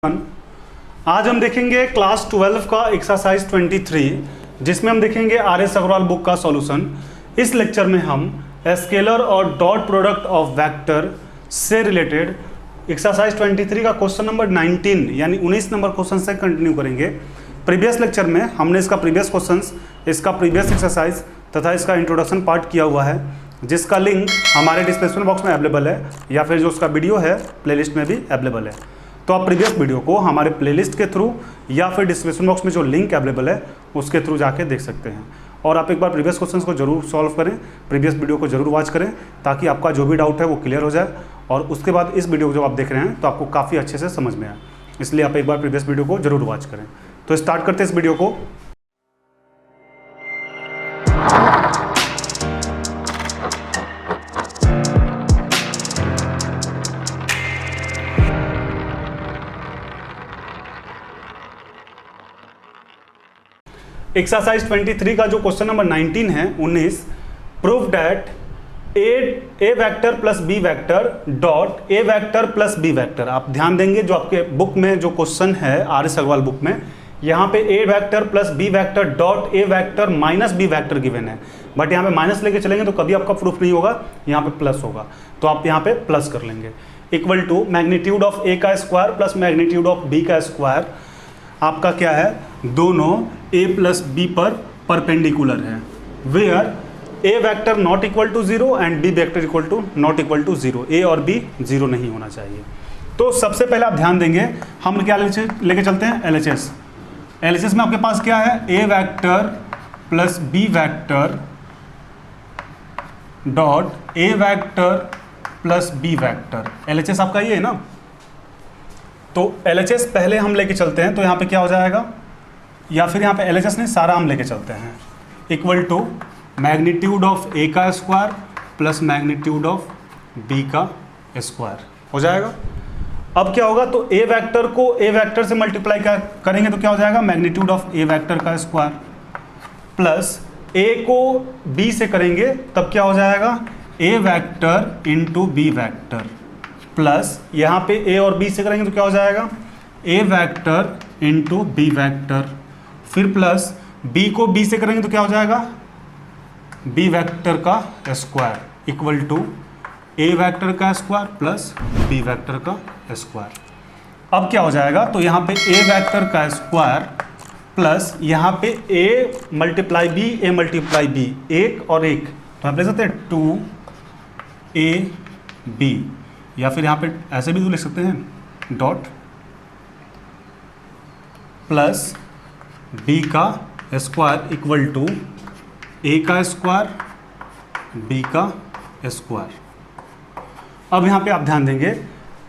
आज हम देखेंगे क्लास 12 का एक्सरसाइज 23 जिसमें हम देखेंगे आर.एस. अग्रवाल बुक का सॉल्यूशन। इस लेक्चर में हम स्केलर और डॉट प्रोडक्ट ऑफ वेक्टर से रिलेटेड एक्सरसाइज 23 का क्वेश्चन नंबर 19 यानी 19 नंबर क्वेश्चन से कंटिन्यू करेंगे। प्रीवियस लेक्चर में हमने इसका प्रीवियस क्वेश्चंस, इसका प्रीवियस एक्सरसाइज तथा इसका इंट्रोडक्शन पार्ट किया हुआ है, जिसका लिंक हमारे डिस्क्रिप्शन बॉक्स में अवेलेबल है या फिर जो उसका वीडियो है प्लेलिस्ट में भी अवेलेबल है। तो आप प्रीवियस वीडियो को हमारे प्लेलिस्ट के थ्रू या फिर डिस्क्रिप्शन बॉक्स में जो लिंक अवेलेबल है उसके थ्रू जाके देख सकते हैं। और आप एक बार प्रीवियस क्वेश्चंस को जरूर सॉल्व करें, प्रीवियस वीडियो को जरूर वॉच करें ताकि आपका जो भी डाउट है वो क्लियर हो जाए और उसके बाद इस वीडियो को जब आप देख रहे हैं तो आपको काफ़ी अच्छे से समझ में आए। इसलिए आप एक बार प्रीवियस वीडियो को जरूर वॉच करें। तो स्टार्ट करते हैं इस वीडियो को। एक्सरसाइज 23 का जो क्वेश्चन नंबर 19 है 19, prove that a vector plus B vector dot A vector plus B vector. आप ध्यान देंगे जो आपके बुक में जो क्वेश्चन है आर.एस. अग्रवाल बुक में, यहाँ पे ए vector plus B vector dot ए vector minus B vector given है, बट यहाँ पे माइनस लेके चलेंगे तो कभी आपका प्रूफ नहीं होगा, यहाँ पे प्लस होगा। तो आप यहाँ पे प्लस कर लेंगे। Equal to magnitude of a का square plus magnitude of b का स्क्वायर। आपका क्या है, दोनों a प्लस बी पर परपेंडिकुलर है। Where a vector not equal to 0 and b vector equal to not equal to 0। a और b 0 नहीं होना चाहिए। तो सबसे पहले आप ध्यान देंगे, हम क्या लेके चलते हैं, LHS। LHS में आपके पास क्या है, a vector plus b vector dot a vector plus b vector. LHS आपका ये है ना। तो LHS पहले हम लेके चलते हैं, तो यहाँ पे क्या हो जाएगा, या फिर यहाँ पे LHS नहीं, सारा हम लेके चलते हैं। Equal to magnitude of a का square plus magnitude of b का स्क्वायर हो जाएगा। अब क्या होगा, तो ए वेक्टर को ए वेक्टर से मल्टीप्लाई करेंगे तो क्या हो जाएगा, मैग्नीट्यूड ऑफ ए वेक्टर का स्क्वायर प्लस ए को बी से करेंगे तब क्या हो जाएगा, ए vector into B vector plus यहाँ पे ए और बी से करेंगे तो क्या हो जाएगा, ए वेक्टर इंटू बी वेक्टर, फिर प्लस बी को बी से करेंगे तो क्या हो जाएगा, बी वेक्टर का square equal to a vector का स्क्वायर प्लस बी वेक्टर का स्क्वायर। अब क्या हो जाएगा, तो यहाँ पे ए वेक्टर का स्क्वायर प्लस यहाँ पे ए मल्टीप्लाई बी, एक और एक, तो आप ले सकते हैं 2ab, या फिर यहाँ पे ऐसे भी तो लिख सकते हैं डॉट प्लस बी का स्क्वायर इक्वल टू ए का स्क्वायर बी का स्क्वायर। अब यहाँ पे आप ध्यान देंगे,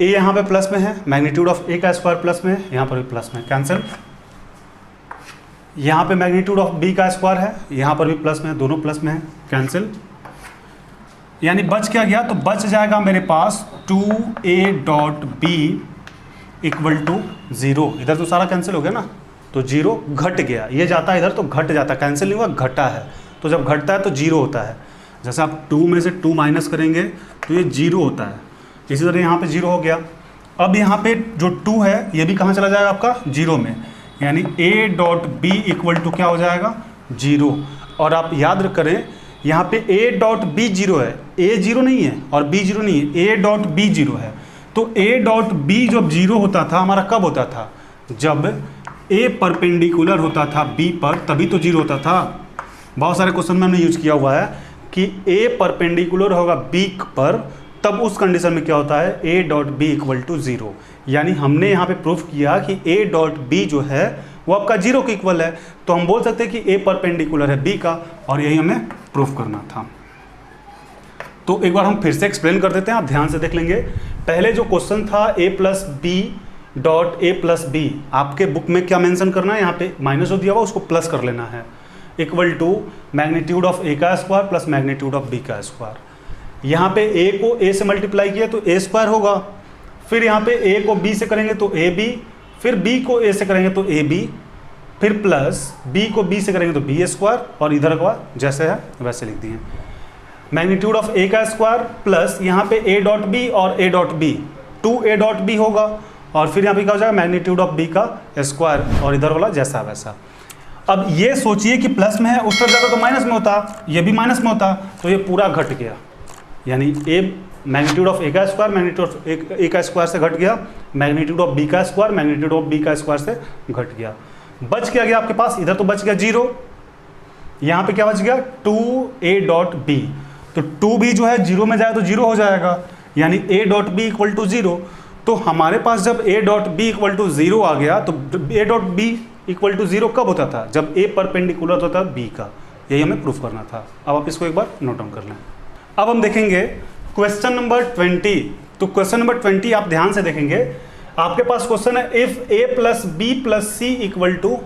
ए यहाँ पे प्लस में है, मैग्नीट्यूड ऑफ ए का स्क्वायर प्लस में है, यहाँ पर भी प्लस में, कैंसिल। यहाँ पे मैग्नीट्यूड ऑफ बी का स्क्वायर है, यहाँ पर भी प्लस में है, दोनों प्लस में है, कैंसिल। यानी बच क्या गया, तो बच जाएगा मेरे पास 2a dot b equal to 0। इधर तो सारा कैंसिल हो गया ना, तो 0 घट गया, ये जाता है इधर तो घट जाता है, कैंसिल नहीं हुआ, घटा है। तो जब घटता है तो 0 होता है। जैसे आप 2 में से 2 माइनस करेंगे तो ये 0 होता है। इसी तरह यहाँ पे 0 हो गया। अब यहाँ पे जो 2 है ये भी कहाँ चला जाएगा आपका, 0 में, यानी a dot b equal to क्या हो जाएगा, 0। और आप याद करें यहाँ पे a डॉट बी 0 है, a 0 नहीं है और b 0 नहीं है, a डॉट बी 0 है। तो a डॉट बी जब 0 होता था हमारा, कब होता था, जब a परपेंडिकुलर होता था b पर, तभी तो 0 होता था। बहुत सारे क्वेश्चन में हमने यूज किया हुआ है कि a परपेंडिकुलर होगा b पर, तब उस कंडीशन में क्या होता है, a dot b equal to 0। यानी हमने यहाँ पे प्रूफ किया कि a डॉट बी जो है वो आपका 0 के इक्वल है। तो हम बोल सकते हैं कि a परपेंडिकुलर है b का, और यही हमें प्रूफ करना था। तो एक बार हम फिर से एक्सप्लेन कर देते हैं, आप ध्यान से देख लेंगे। पहले जो क्वेश्चन था a plus b dot a plus b, आपके बुक में क्या मेंशन करना है, यहाँ पे माइनस जो दिया हुआ उसको प्लस कर लेना है, equal to magnitude of a का square plus magnitude of b का स्क्वायर। यहाँ पे a को a से मल्टीप्लाई किया तो a स्क्वायर होगा, फिर यहाँ पे a को b से करेंगे तो ab, फिर b को a से करेंगे तो ab, फिर प्लस b को b से करेंगे तो b स्क्वायर, और इधर का जैसे है वैसे लिख दिए। मैग्नीट्यूड ऑफ a का स्क्वायर प्लस यहाँ पे a डॉट बी और a dot b, 2a dot b होगा, और फिर यहाँ पे क्या हो जाएगा मैग्नीट्यूड ऑफ बी का स्क्वायर, और इधर वाला जैसा वैसा। अब ये सोचिए कि प्लस में है, उस तरफ जाता तो माइनस में होता, ये भी माइनस में होता, तो ये पूरा घट गया, यानी ए मैग्नीट्यूड ऑफ ए का स्क्वायर मैग्नीट्यूड ऑफ ए का स्क्वायर से घट गया, मैग्नीट्यूड ऑफ बी का स्क्वायर मैग्नीट्यूड ऑफ बी का स्क्वायर से घट गया। बच क्या गया आपके पास, इधर तो बच गया 0, यहाँ पे क्या बच गया 2a डॉट बी, तो 2b जो है 0 में जाए तो 0 हो जाएगा, यानी a dot b equal to 0। तो हमारे पास जब a dot b equal to 0 आ गया, तो a dot b equal to 0 कब होता था, जब a परपेंडिकुलर होता था b का, यही हमें प्रूफ करना था। अब आप इसको एक बार नोट डाउन कर लें। अब हम देखेंगे क्वेश्चन नंबर 20। तो क्वेश्चन नंबर 20 आप ध्यान से देखेंगे, आपके पास क्वेश्चन है if a plus b plus c equal to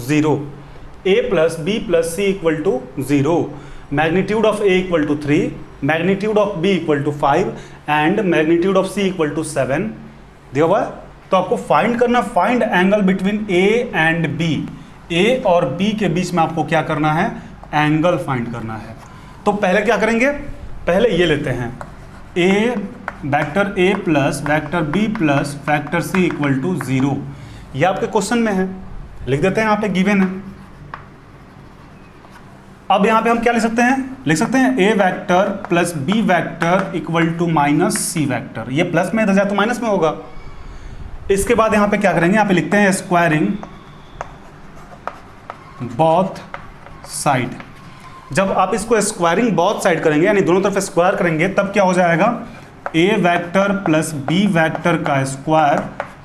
0, a plus b plus c equal to 0, magnitude of a equal to 3, magnitude of b equal to 5 and magnitude of c equal to 7 दिया हुआ है। तो आपको find करना, find angle between a and b, a और b के बीच में आपको क्या करना है, एंगल फाइंड करना है। तो पहले क्या करेंगे, पहले ये लेते हैं a vector a plus vector b plus vector c equal to 0, ये आपके क्वेश्चन में है, लिख देते हैं, यहाँ पे गिवन है। अब यहाँ पे हम क्या लिख सकते हैं, लिख सकते हैं a vector plus b vector equal to minus c vector, ये प्लस में इधर जाए तो माइनस में होगा। इसके बाद यहाँ पे क्या करेंगे, यहाँ पे लिखते हैं स्क्वायरिंग बोथ साइड। जब आप इसको स्क्वायरिंग बोथ साइड करेंगे, यानी दोनों तरफ स्क्वायर करेंगे, तब क्या हो जाएगा, a vector plus b vector का square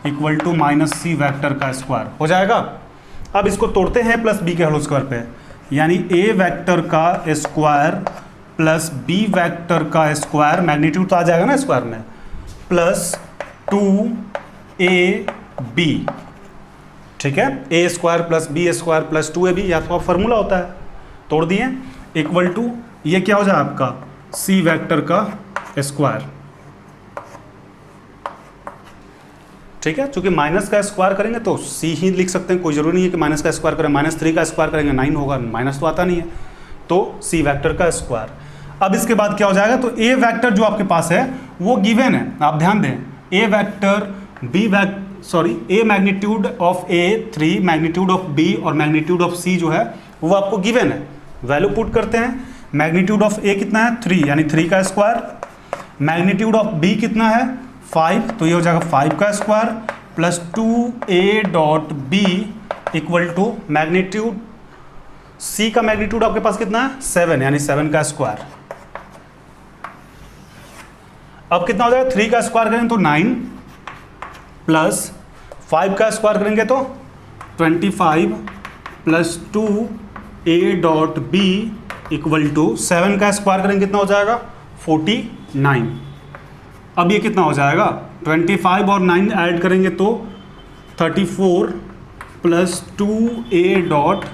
equal to minus c vector का स्क्वायर हो जाएगा। अब इसको तोड़ते हैं प्लस b के होल स्क्वायर पे, यानी a वेक्टर का स्क्वायर प्लस b वेक्टर का स्क्वायर, मैग्नीट्यूड तो आ जाएगा ना स्क्वायर में, प्लस 2ab, ठीक है, a square plus b square plus 2ab, या तो आप फार्मूला होता है, तोड़ दिए, इक्वल टू ये क्या हो जाए आपका c वेक्टर का स्क्वायर, ठीक है। चूंकि माइनस का स्क्वायर करेंगे तो c ही लिख सकते हैं, कोई जरूरी नहीं है कि माइनस का स्क्वायर करें, -3 का स्क्वायर करेंगे 9 होगा, माइनस तो आता नहीं है, तो c वेक्टर का स्क्वायर। अब इसके बाद क्या हो जाएगा, तो a वेक्टर जो आपके पास है वो गिवन है, आप ध्यान दें, a vector a magnitude of a 3, magnitude of b और मैग्नीट्यूड ऑफ c जो है वो आपको गिवन है, वैल्यू पुट करते हैं। मैग्नीट्यूड ऑफ a कितना है 3, यानी 3 का स्क्वायर, मैग्नीट्यूड ऑफ b कितना है 5, तो ये हो जाएगा 5 का square plus 2a dot b equal to magnitude c का मैग्नीट्यूड आपके पास कितना है 7, यानी 7 का स्क्वायर। अब कितना हो जाएगा, 3 का स्क्वायर करेंगे तो 9 प्लस 5 का स्क्वायर करेंगे तो 25 plus 2a dot b equal to 7 का स्क्वायर करेंगे कितना हो जाएगा 49। अब ये कितना हो जाएगा, 25 और 9 ऐड करेंगे तो 34 plus 2a dot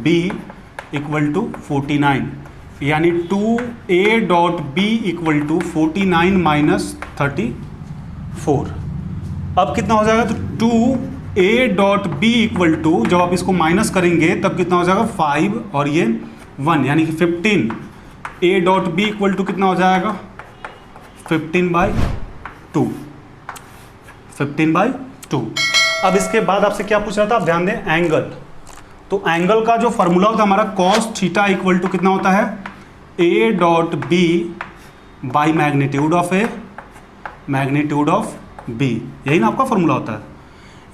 b equal to 49, यानी 2a dot b equal to 49 minus 34। अब कितना हो जाएगा, तो 2a dot b equal to, जब आप इसको माइनस करेंगे तब कितना हो जाएगा 5 और ये 1, यानी कि 15। a dot b equal to कितना हो जाएगा 15/2, 15/2। अब इसके बाद आपसे क्या पूछ रहा था, आप ध्यान दें, एंगल। तो एंगल का जो फॉर्मूला होता है हमारा cos थीटा इक्वल टू कितना होता है, a dot b by magnitude of a magnitude of b, यही ना आपका फॉर्मूला होता है।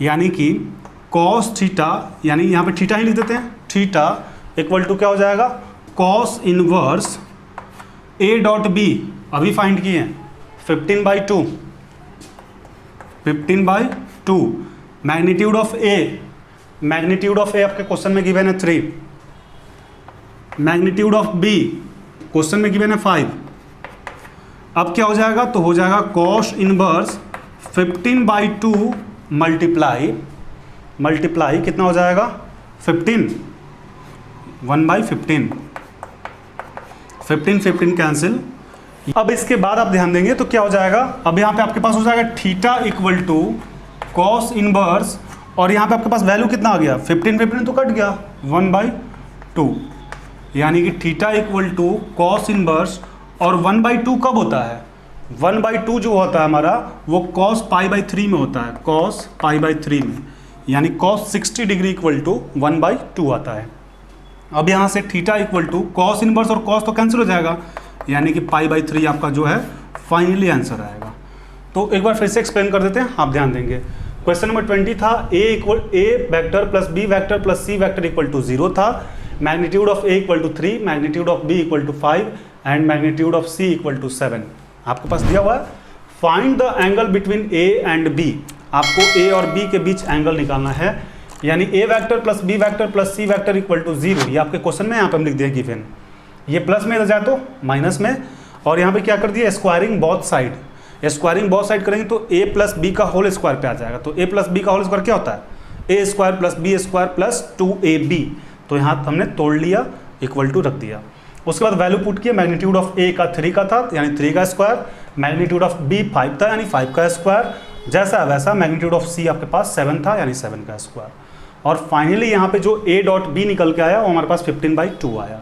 यानी कि cos थीटा, यानी यहाँ पे थीटा ही लिख देते हैं, थीटा इक्वल टू क्या हो जाएगा, cos inverse a dot b अभी फाइंड किए हैं 15/2, 15/2, magnitude of a, magnitude of a आपके क्वेश्चन में गिवन है 3, मैग्नीट्यूड ऑफ b क्वेश्चन में गिवन है 5। अब क्या हो जाएगा, तो हो जाएगा cos इनवर्स 15/2 मल्टीप्लाई कितना हो जाएगा 15, 1/15, 15 कैंसिल। अब इसके बाद आप ध्यान देंगे तो क्या हो जाएगा, अब यहाँ पे आपके पास हो जाएगा theta equal to cos inverse, और यहाँ पे आपके पास वैल्यू कितना आ गया 15 तो कट गया 1/2, यानी कि theta equal to cos inverse, और 1/2 कब होता है, 1/2 जो होता है हमारा वो cos π/3 में होता है, cos π/3 में, यानी cos 60 डिग्री इक्वल टू 1/2 आता है। अब यहाँ से theta equal to cos inverse और cos तो कैंसिल हो जाएगा, यानी कि π/3 आपका जो है फाइनली आंसर आएगा। तो एक बार फिर से एक्सप्लेन कर देते हैं, आप ध्यान देंगे। क्वेश्चन नंबर 20 था a vector plus b vector plus c vector equal to 0 था, magnitude of a equal to 3, magnitude of b equal to 5 and magnitude of c equal to 7 आपके पास दिया हुआ है। Find the angle between a and b, आपको a और b के बीच angle निकालना है, यानी a vector plus b vector plus c vector equal to 0। ये आपके क्वेश्चन में यहाँ पे हम लिख दिए गिवन, ये प्लस में इधर जाए तो माइनस में, और यहाँ पे क्या कर दिया squaring both side, squaring both side करेंगे तो a प्लस बी का होल स्क्वायर पे आ जाएगा। तो a प्लस बी का होल स्क्वायर क्या होता है, a square plus b square plus 2ab, तो यहाँ हमने तोड़ लिया, इक्वल टू रख दिया। उसके बाद वैल्यू पुट किया, मैग्नीट्यूड ऑफ a का 3 का था यानी 3 का स्क्वायर, मैग्नीट्यूड ऑफ b 5 था यानी 5 का स्क्वायर, जैसा वैसा मैग्नीट्यूड ऑफ c आपके पास 7 था यानी 7 का स्क्वायर, और फाइनली यहाँ पे जो a डॉट b निकल के आया वो हमारे पास 15/2 आया।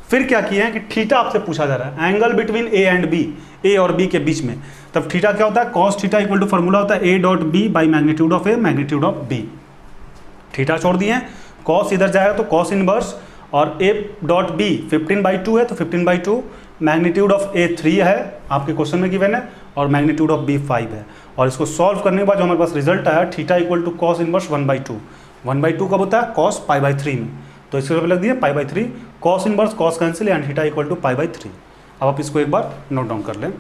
फिर क्या किया है कि थीटा आपसे पूछा जा रहा है, angle between a and b, a और b के बीच में, तब थीटा क्या होता है, cos theta equal to formula होता है a dot b by magnitude of a magnitude of b। Theta छोड़ दिए, cos इधर जाएगा तो cos इनवर्स, और a डॉट b 15/2 है तो 15/2, मैग्नीट्यूड ऑफ a 3 है आपके क्वेश्चन में गिवन है, और मैग्नीट्यूड ऑफ b 5 है। और इसको सॉल्व करने के बाद जो हमारे पास रिजल्ट आया theta equal to cos inverse 1/2, 1/2 कब होता है, cos π/3 में, तो इसके ऊपर लग दिया π/3, cos inverse cos cancel and theta equal to π/3। अब आप इसको एक बार नोट डाउन कर लें।